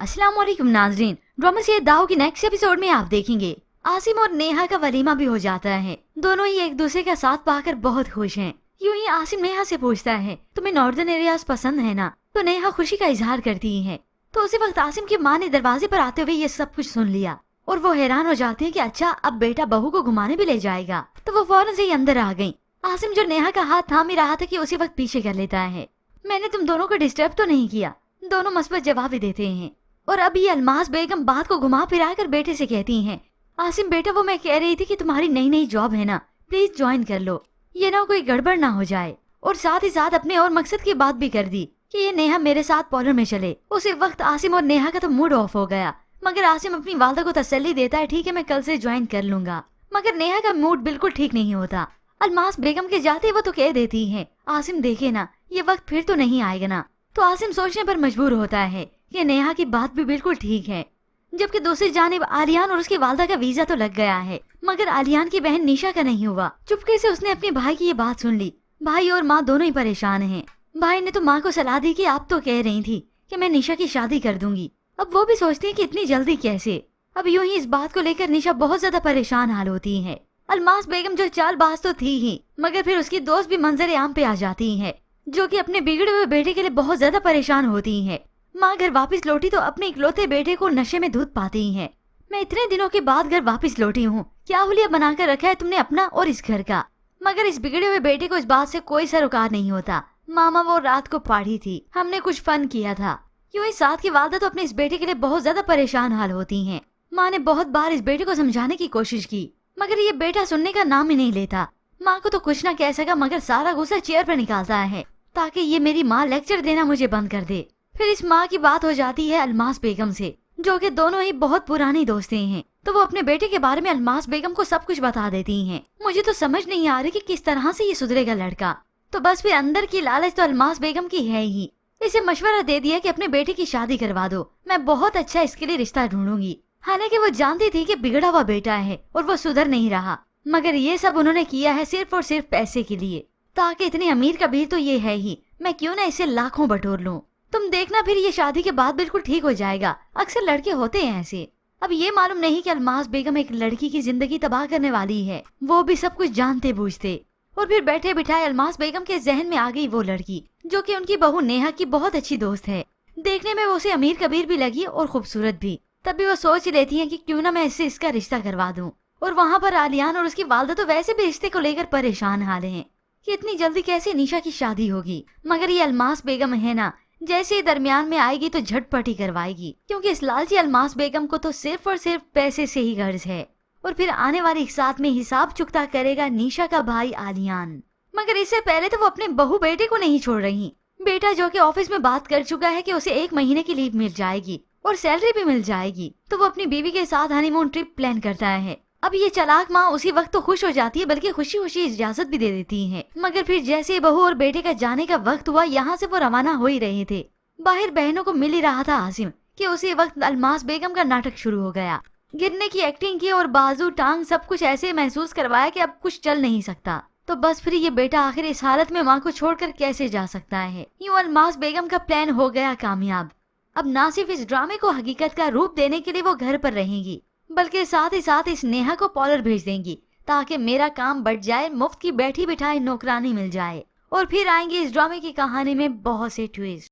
अस्सलाम वालेकुम नाजरीन, ड्रामा से दाव की नेक्स्ट एपिसोड में आप देखेंगे आसिम और नेहा का वलीमा भी हो जाता है। दोनों ही एक दूसरे का साथ पाकर बहुत खुश हैं। यूं ही आसिम नेहा से पूछता है, तुम्हें नॉर्दर्न एरियाज पसंद है ना? तो नेहा खुशी का इजहार करती है। तो उसी वक्त आसिम की माँ ने दरवाजे पर आते हुए ये सब कुछ सुन लिया और वो हैरान हो जाती है कि अच्छा अब बेटा बहू को घुमाने भी ले जाएगा। तो वो फौरन से ही अंदर आ गई। आसिम जो नेहा का हाथ थाम ही रहा था कि उसी वक्त पीछे कर लेता है। मैंने तुम दोनों को डिस्टर्ब तो नहीं किया? दोनों मस्बत जवाब भी देते हैं। और अभी अल्मास बेगम बात को घुमा फिरा कर बेटे से कहती हैं, आसिम बेटा वो मैं कह रही थी कि तुम्हारी नई नई जॉब है ना, प्लीज ज्वाइन कर लो, ये ना कोई गड़बड़ ना हो जाए। और साथ ही साथ अपने और मकसद की बात भी कर दी कि ये नेहा मेरे साथ पार्लर में चले। उसी वक्त आसिम और नेहा का तो मूड ऑफ हो गया, मगर आसिम अपनी वालदा को तसल्ली देता है, ठीक है मैं कल से ज्वाइन कर लूंगा। मगर नेहा का मूड बिल्कुल ठीक नहीं होता। अल्मास बेगम के जाते वो तो कह देती है, आसिम देखे ना ये वक्त फिर तो नहीं आएगा ना। तो आसिम सोचने पर मजबूर होता है कि नेहा की बात भी बिल्कुल ठीक है। जबकि दूसरी जानिब आलियान और उसकी वालदा का वीजा तो लग गया है, मगर आलियान की बहन निशा का नहीं हुआ। चुपके से उसने अपने भाई की ये बात सुन ली। भाई और माँ दोनों ही परेशान हैं। भाई ने तो माँ को सलाह दी कि आप तो कह रही थी कि मैं निशा की शादी कर दूंगी। अब वो भी सोचती है कि इतनी जल्दी कैसे। अब यूं ही इस बात को लेकर निशा बहुत ज्यादा परेशान हाल होती है। अल्मास बेगम जो चालबाज तो थी ही, मगर फिर उसकी दोस्त भी मंजर आम पे आ जाती है, जो कि अपने बिगड़े हुए बेटे के लिए बहुत ज्यादा परेशान होती है। माँ घर वापस लौटी तो अपने इकलौते बेटे को नशे में धुत पाती है। मैं इतने दिनों के बाद घर वापस लौटी हूँ, क्या हुलिया बनाकर रखा है तुमने अपना और इस घर का। मगर इस बिगड़े हुए बेटे को इस बात से कोई सरोकार नहीं होता। मामा वो रात को पार्टी थी, हमने कुछ फन किया था। यूं ही साथ की वालदा तो अपने इस बेटे के लिए बहुत ज्यादा परेशान हाल होती हैं। माँ ने बहुत बार इस बेटे को समझाने की कोशिश की, मगर ये बेटा सुनने का नाम ही नहीं लेता। माँ को तो कुछ ना कह सका, मगर सारा गुस्सा चेयर पर निकालता है ताकि ये मेरी माँ लेक्चर देना मुझे बंद कर दे। फिर इस माँ की बात हो जाती है अल्मास बेगम से, जो कि दोनों ही बहुत पुरानी दोस्तें हैं। तो वो अपने बेटे के बारे में अल्मास बेगम को सब कुछ बता देती हैं। मुझे तो समझ नहीं आ रही कि किस तरह से ये सुधरेगा लड़का। तो बस फिर अंदर की लालच तो अल्मास बेगम की है ही। इसे मशवरा दे दिया कि अपने बेटे की शादी करवा दो, मैं बहुत अच्छा इसके लिए रिश्ता ढूंढूंगी। हालांकि वो जानती थी कि बिगड़ा हुआ बेटा है और वो सुधर नहीं रहा, मगर ये सब उन्होंने किया है सिर्फ और सिर्फ पैसे के लिए, ताकि इतने अमीर कबीर तो ये है ही, मैं क्यों ना इसे लाखों बटोर लूं। तुम देखना फिर ये शादी के बाद बिल्कुल ठीक हो जाएगा। अक्सर लड़के होते हैं ऐसे। अब ये मालूम नहीं कि अल्मास बेगम एक लड़की की जिंदगी तबाह करने वाली है, वो भी सब कुछ जानते बूझते। और फिर बैठे बिठाए अल्मास बेगम के जहन में आ गई वो लड़की, जो कि उनकी बहू नेहा की बहुत अच्छी दोस्त है। देखने में वो उसे अमीर कबीर भी लगी और खूबसूरत भी। तभी वो सोच लेती है कि क्यों ना मैं इससे इसका रिश्ता करवा दूं। और वहाँ पर आलियान और उसकी वालदा तो वैसे भी रिश्ते को लेकर परेशान हाल हैं कि इतनी जल्दी कैसे निशा की शादी होगी। मगर ये अल्मास बेगम है ना, जैसे ही दरमियान में आएगी तो झटपट ही करवाएगी, क्योंकि इस लालची अल्मास बेगम को तो सिर्फ और सिर्फ पैसे से ही गर्ज है। और फिर आने वाले एक साथ में हिसाब चुकता करेगा निशा का भाई आलियान। मगर इससे पहले तो वो अपने बहू बेटे को नहीं छोड़ रही। बेटा जो कि ऑफिस में बात कर चुका है कि उसे 1 महीने की लीव मिल जाएगी और सैलरी भी मिल जाएगी, तो वो अपनी बीवी के साथ हनीमून ट्रिप प्लान करता है। अब ये चालाक माँ उसी वक्त तो खुश हो जाती है, बल्कि खुशी खुशी इजाजत भी दे देती है। मगर फिर जैसे बहू और बेटे का जाने का वक्त हुआ, यहाँ से वो रवाना हो ही रहे थे। बाहर बहनों को मिल ही रहा था आसिम कि उसी वक्त अल्मास बेगम का नाटक शुरू हो गया। गिरने की एक्टिंग की और बाजू टांग सब कुछ ऐसे महसूस करवाया कि अब कुछ चल नहीं सकता। तो बस फिर ये बेटा आखिर इस हालत में माँ को छोड़कर कैसे जा सकता है। यूं अल्मास बेगम का प्लान हो गया कामयाब। अब ना सिर्फ इस ड्रामे को हकीकत का रूप देने के लिए वो घर पर रहेंगी, बल्कि साथ ही साथ इस नेहा को पार्लर भेज देंगी, ताकि मेरा काम बढ़ जाए, मुफ्त की बैठी बिठाई नौकरानी मिल जाए। और फिर आएंगे इस ड्रामे की कहानी में बहुत से ट्विस्ट।